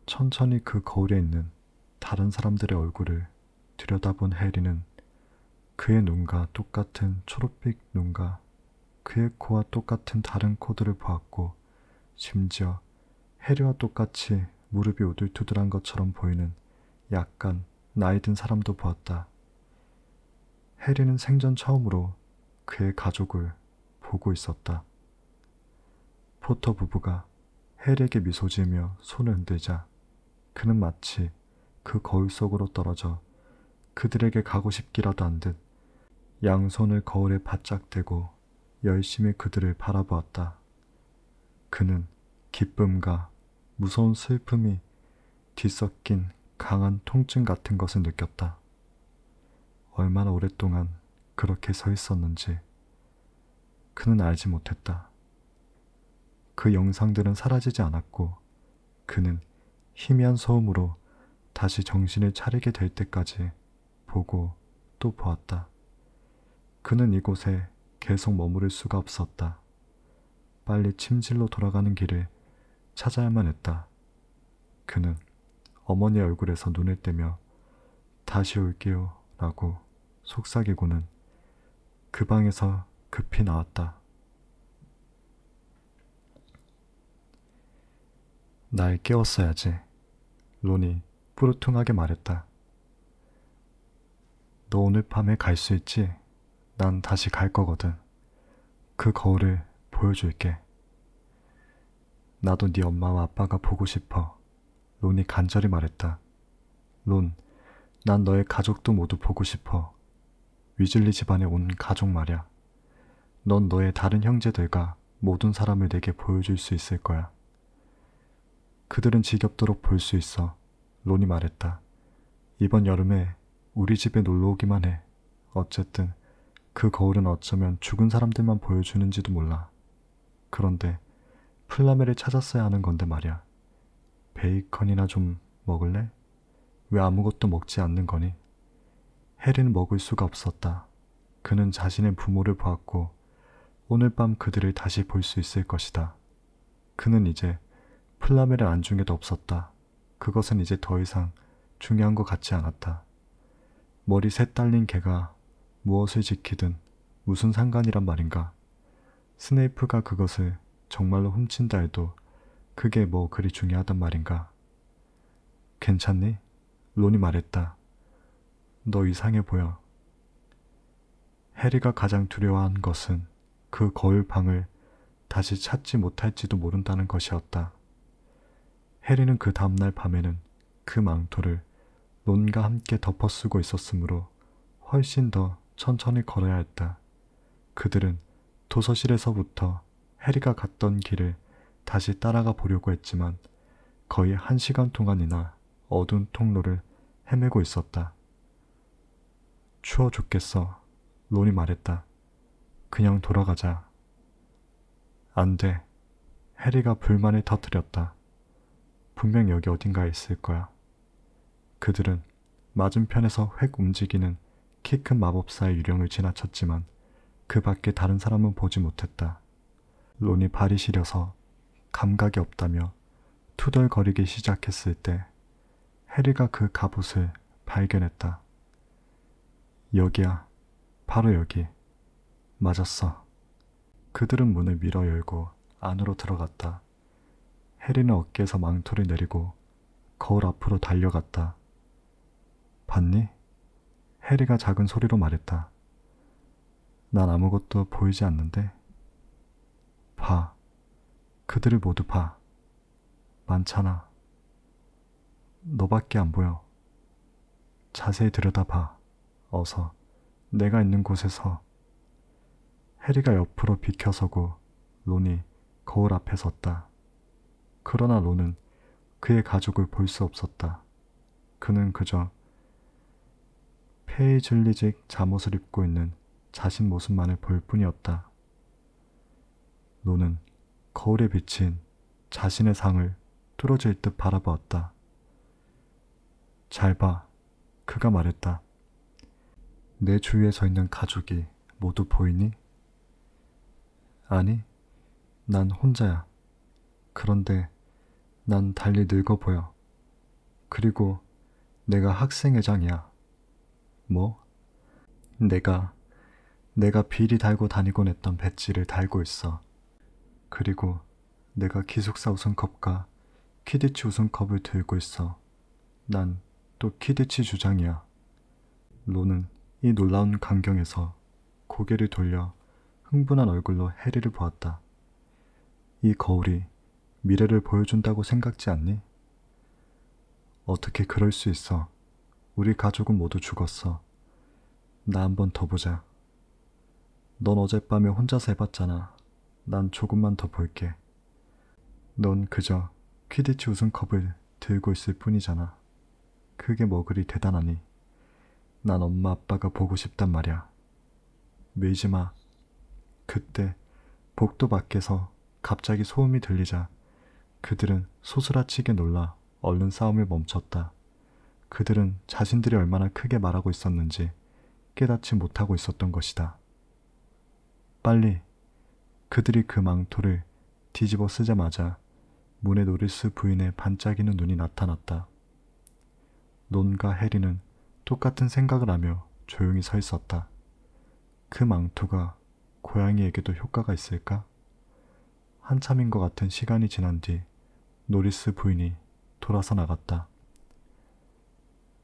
천천히 그 거울에 있는 다른 사람들의 얼굴을 들여다본 해리는 그의 눈과 똑같은 초록빛 눈과 그의 코와 똑같은 다른 코들을 보았고 심지어 해리와 똑같이 무릎이 우둘투둘한 것처럼 보이는 약간 나이 든 사람도 보았다. 해리는 생전 처음으로 그의 가족을 보고 있었다. 포터 부부가 해리에게 미소 지으며 손을 흔들자 그는 마치 그 거울 속으로 떨어져 그들에게 가고 싶기라도 한 듯 양손을 거울에 바짝 대고 열심히 그들을 바라보았다. 그는 기쁨과 무서운 슬픔이 뒤섞인 강한 통증 같은 것을 느꼈다. 얼마나 오랫동안 그렇게 서 있었는지 그는 알지 못했다. 그 영상들은 사라지지 않았고 그는 희미한 소음으로 다시 정신을 차리게 될 때까지 보고 또 보았다. 그는 이곳에 계속 머무를 수가 없었다. 빨리 침실로 돌아가는 길을 찾아야만 했다. 그는 어머니의 얼굴에서 눈을 떼며 다시 올게요 라고 속삭이고는 그 방에서 급히 나왔다. 날 깨웠어야지. 론이 뿌르퉁하게 말했다. 너 오늘 밤에 갈 수 있지? 난 다시 갈 거거든. 그 거울을 보여줄게. 나도 네 엄마와 아빠가 보고 싶어. 론이 간절히 말했다. 론, 난 너의 가족도 모두 보고 싶어. 위즐리 집안에 온 가족 말야. 넌 너의 다른 형제들과 모든 사람을 내게 보여줄 수 있을 거야. 그들은 지겹도록 볼 수 있어. 론이 말했다. 이번 여름에 우리 집에 놀러 오기만 해. 어쨌든 그 거울은 어쩌면 죽은 사람들만 보여주는지도 몰라. 그런데 플라멜을 찾았어야 하는 건데 말이야. 베이컨이나 좀 먹을래? 왜 아무것도 먹지 않는 거니? 해리는 먹을 수가 없었다. 그는 자신의 부모를 보았고 오늘 밤 그들을 다시 볼 수 있을 것이다. 그는 이제 플라멜의 안중에도 없었다. 그것은 이제 더 이상 중요한 것 같지 않았다. 머리 셋 달린 개가 무엇을 지키든 무슨 상관이란 말인가. 스네이프가 그것을 정말로 훔친다 해도 그게 뭐 그리 중요하단 말인가. 괜찮니? 론이 말했다. 너 이상해 보여. 해리가 가장 두려워한 것은 그 거울 방을 다시 찾지 못할지도 모른다는 것이었다. 해리는 그 다음날 밤에는 그 망토를 론과 함께 덮어쓰고 있었으므로 훨씬 더 천천히 걸어야 했다. 그들은 도서실에서부터 해리가 갔던 길을 다시 따라가 보려고 했지만 거의 1시간 동안이나 어두운 통로를 헤매고 있었다. 추워 죽겠어. 론이 말했다. 그냥 돌아가자. 안 돼. 해리가 불만을 터뜨렸다. 분명 여기 어딘가에 있을 거야. 그들은 맞은편에서 획 움직이는 키 큰 마법사의 유령을 지나쳤지만 그 밖에 다른 사람은 보지 못했다. 론이 발이 시려서 감각이 없다며 투덜거리기 시작했을 때 해리가 그 갑옷을 발견했다. 여기야. 바로 여기. 맞았어. 그들은 문을 밀어 열고 안으로 들어갔다. 해리는 어깨에서 망토를 내리고 거울 앞으로 달려갔다. 봤니? 해리가 작은 소리로 말했다. 난 아무것도 보이지 않는데. 봐. 그들을 모두 봐. 많잖아. 너밖에 안 보여. 자세히 들여다봐. 어서. 내가 있는 곳에서. 해리가 옆으로 비켜서고 론이 거울 앞에 섰다. 그러나 론은 그의 가족을 볼 수 없었다. 그는 그저 페이즐리직 잠옷을 입고 있는 자신 모습만을 볼 뿐이었다. 론은 거울에 비친 자신의 상을 뚫어질 듯 바라보았다. 잘 봐. 그가 말했다. 내 주위에 서 있는 가족이 모두 보이니? 아니, 난 혼자야. 그런데 난 달리 늙어 보여. 그리고 내가 학생회장이야. 뭐? 내가 비리 달고 다니곤 했던 배지를 달고 있어. 그리고 내가 기숙사 우승컵과 키디치 우승컵을 들고 있어. 난 또 키디치 주장이야. 론은 이 놀라운 광경에서 고개를 돌려 흥분한 얼굴로 해리를 보았다. 이 거울이 미래를 보여준다고 생각지 않니? 어떻게 그럴 수 있어. 우리 가족은 모두 죽었어. 나 한 번 더 보자. 넌 어젯밤에 혼자서 해봤잖아. 난 조금만 더 볼게. 넌 그저 퀴디치 우승컵을 들고 있을 뿐이잖아. 그게 뭐 그리 대단하니. 난 엄마 아빠가 보고 싶단 말이야. 밀지 마. 그때 복도 밖에서 갑자기 소음이 들리자 그들은 소스라치게 놀라 얼른 싸움을 멈췄다. 그들은 자신들이 얼마나 크게 말하고 있었는지 깨닫지 못하고 있었던 것이다. 빨리. 그들이 그 망토를 뒤집어 쓰자마자 문에 노리스 부인의 반짝이는 눈이 나타났다. 론과 해리는 똑같은 생각을 하며 조용히 서 있었다. 그 망토가 고양이에게도 효과가 있을까? 한참인 것 같은 시간이 지난 뒤 노리스 부인이 돌아서 나갔다.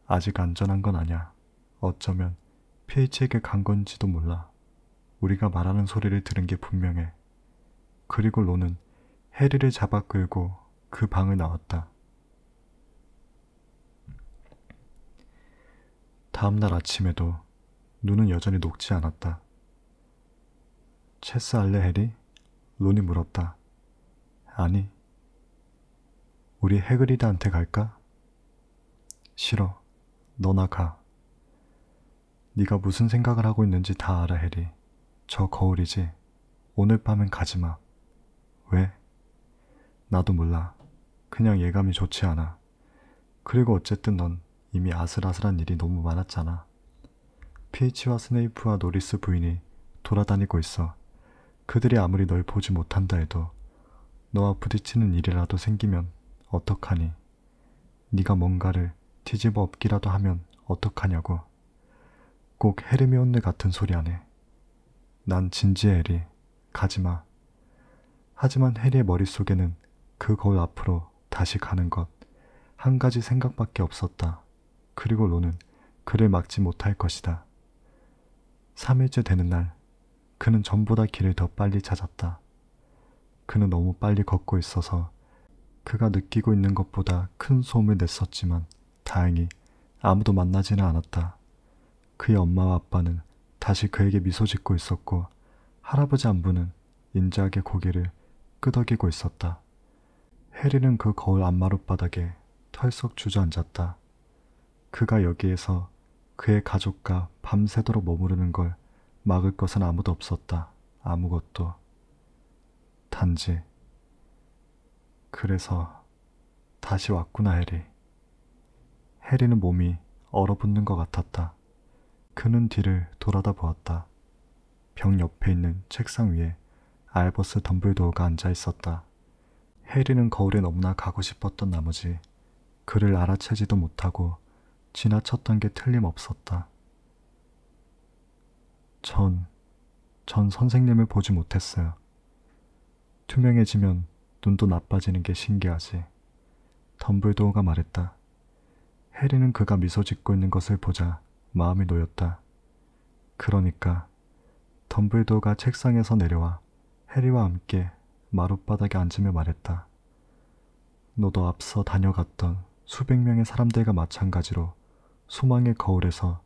아직 안전한 건 아냐. 어쩌면 피에치에게 간 건지도 몰라. 우리가 말하는 소리를 들은 게 분명해. 그리고 론은 해리를 잡아 끌고 그 방을 나왔다. 다음날 아침에도 눈은 여전히 녹지 않았다. 체스 할래, 해리? 론이 물었다. 아니. 우리 해그리드한테 갈까? 싫어. 너나 가. 네가 무슨 생각을 하고 있는지 다 알아, 해리. 저 거울이지. 오늘 밤엔 가지마. 왜? 나도 몰라. 그냥 예감이 좋지 않아. 그리고 어쨌든 넌 이미 아슬아슬한 일이 너무 많았잖아. 피치와 스네이프와 노리스 부인이 돌아다니고 있어. 그들이 아무리 널 보지 못한다 해도 너와 부딪히는 일이라도 생기면 어떡하니? 네가 뭔가를 뒤집어 엎기라도 하면 어떡하냐고. 꼭 헤르미온느 같은 소리 안 해. 난 진지해, 해리. 가지마. 하지만 해리의 머릿속에는 그 거울 앞으로 다시 가는 것 한 가지 생각밖에 없었다. 그리고 론은 그를 막지 못할 것이다. 3일째 되는 날 그는 전보다 길을 더 빨리 찾았다. 그는 너무 빨리 걷고 있어서 그가 느끼고 있는 것보다 큰 소음을 냈었지만 다행히 아무도 만나지는 않았다. 그의 엄마와 아빠는 다시 그에게 미소 짓고 있었고 할아버지 안부는 인자하게 고개를 끄덕이고 있었다. 해리는 그 거울 안마룻바닥에 털썩 주저앉았다. 그가 여기에서 그의 가족과 밤새도록 머무르는 걸 막을 것은 아무도 없었다. 아무것도. 단지. 그래서 다시 왔구나, 해리. 해리는 몸이 얼어붙는 것 같았다. 그는 뒤를 돌아다 보았다. 벽 옆에 있는 책상 위에 알버스 덤블도어가 앉아 있었다. 해리는 거울에 너무나 가고 싶었던 나머지 그를 알아채지도 못하고 지나쳤던 게 틀림없었다. 전 선생님을 보지 못했어요. 투명해지면 눈도 나빠지는 게 신기하지. 덤블도어가 말했다. 해리는 그가 미소 짓고 있는 것을 보자 마음이 놓였다. 그러니까 덤블도어가 책상에서 내려와 해리와 함께 마룻바닥에 앉으며 말했다. 너도 앞서 다녀갔던 수백 명의 사람들과 마찬가지로 소망의 거울에서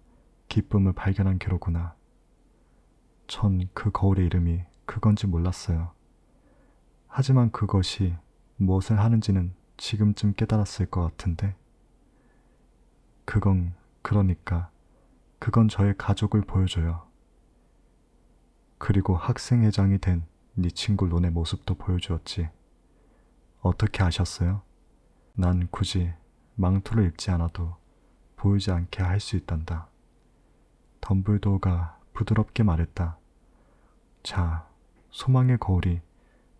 기쁨을 발견한 게로구나. 전 그 거울의 이름이 그건지 몰랐어요. 하지만 그것이 무엇을 하는지는 지금쯤 깨달았을 것 같은데. 그러니까 그건 저의 가족을 보여줘요. 그리고 학생회장이 된 네 친구 론의 모습도 보여주었지. 어떻게 아셨어요? 난 굳이 망토를 입지 않아도 보이지 않게 할 수 있단다. 덤블도어가 부드럽게 말했다. 자, 소망의 거울이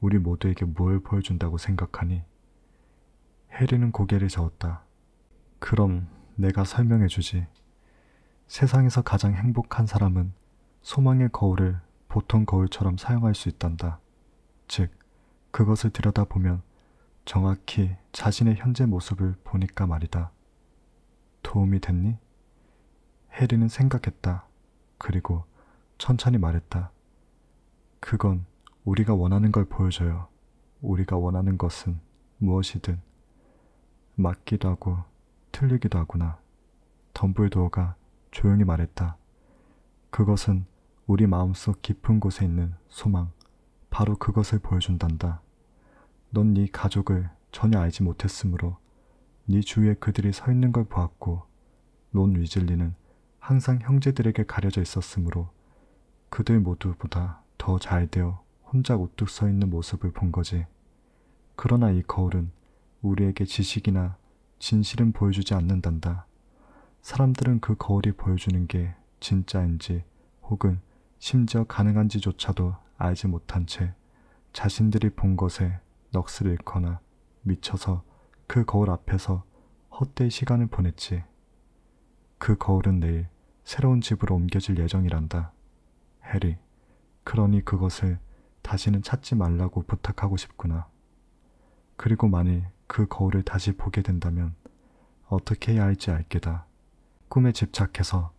우리 모두에게 뭘 보여준다고 생각하니? 해리는 고개를 저었다. 그럼 내가 설명해주지. 세상에서 가장 행복한 사람은 소망의 거울을 보통 거울처럼 사용할 수 있단다. 즉, 그것을 들여다보면 정확히 자신의 현재 모습을 보니까 말이다. 도움이 됐니? 해리는 생각했다. 그리고 천천히 말했다. 그건 우리가 원하는 걸 보여줘요. 우리가 원하는 것은 무엇이든. 맞기도 하고 틀리기도 하구나. 덤블도어가 조용히 말했다. 그것은 우리 마음속 깊은 곳에 있는 소망, 바로 그것을 보여준단다. 넌 네 가족을 전혀 알지 못했으므로 네 주위에 그들이 서 있는 걸 보았고, 론 위즐리는 항상 형제들에게 가려져 있었으므로 그들 모두보다 더 잘되어 혼자 우뚝 서 있는 모습을 본 거지. 그러나 이 거울은 우리에게 지식이나 진실은 보여주지 않는단다. 사람들은 그 거울이 보여주는 게 진짜인지 혹은 심지어 가능한지조차도 알지 못한 채 자신들이 본 것에 넋을 잃거나 미쳐서 그 거울 앞에서 헛되이 시간을 보냈지. 그 거울은 내일 새로운 집으로 옮겨질 예정이란다. 해리, 그러니 그것을 다시는 찾지 말라고 부탁하고 싶구나. 그리고 만일 그 거울을 다시 보게 된다면 어떻게 해야 할지 알게다. 꿈에 집착해서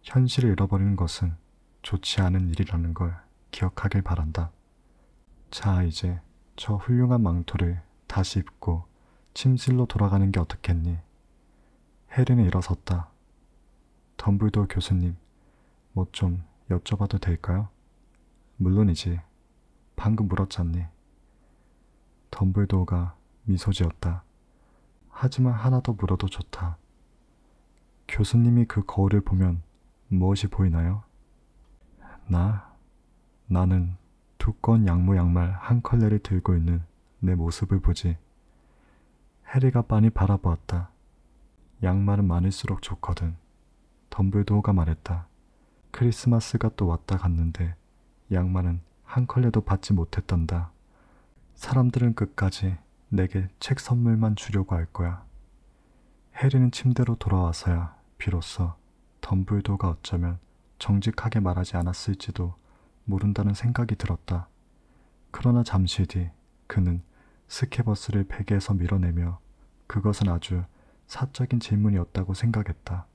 현실을 잃어버리는 것은 좋지 않은 일이라는 걸 기억하길 바란다. 자, 이제 저 훌륭한 망토를 다시 입고 침실로 돌아가는 게 어떻겠니? 해리는 일어섰다. 덤블도어 교수님, 뭐 좀 여쭤봐도 될까요? 물론이지. 방금 물었잖니. 덤블도어가 미소 지었다. 하지만 하나 더 물어도 좋다. 교수님이 그 거울을 보면 무엇이 보이나요? 나는 두꺼운 양모 양말 한 컬레를 들고 있는 내 모습을 보지. 해리가 빤히 바라보았다. 양말은 많을수록 좋거든. 덤블도어가 말했다. 크리스마스가 또 왔다 갔는데 양말은 한 컬레도 받지 못했단다. 사람들은 끝까지 내게 책 선물만 주려고 할 거야. 해리는 침대로 돌아와서야 비로소 덤블도어가 어쩌면 정직하게 말하지 않았을지도 모른다는 생각이 들었다. 그러나 잠시 뒤 그는 스케버스를 베개에서 밀어내며 그것은 아주 사적인 질문이었다고 생각했다.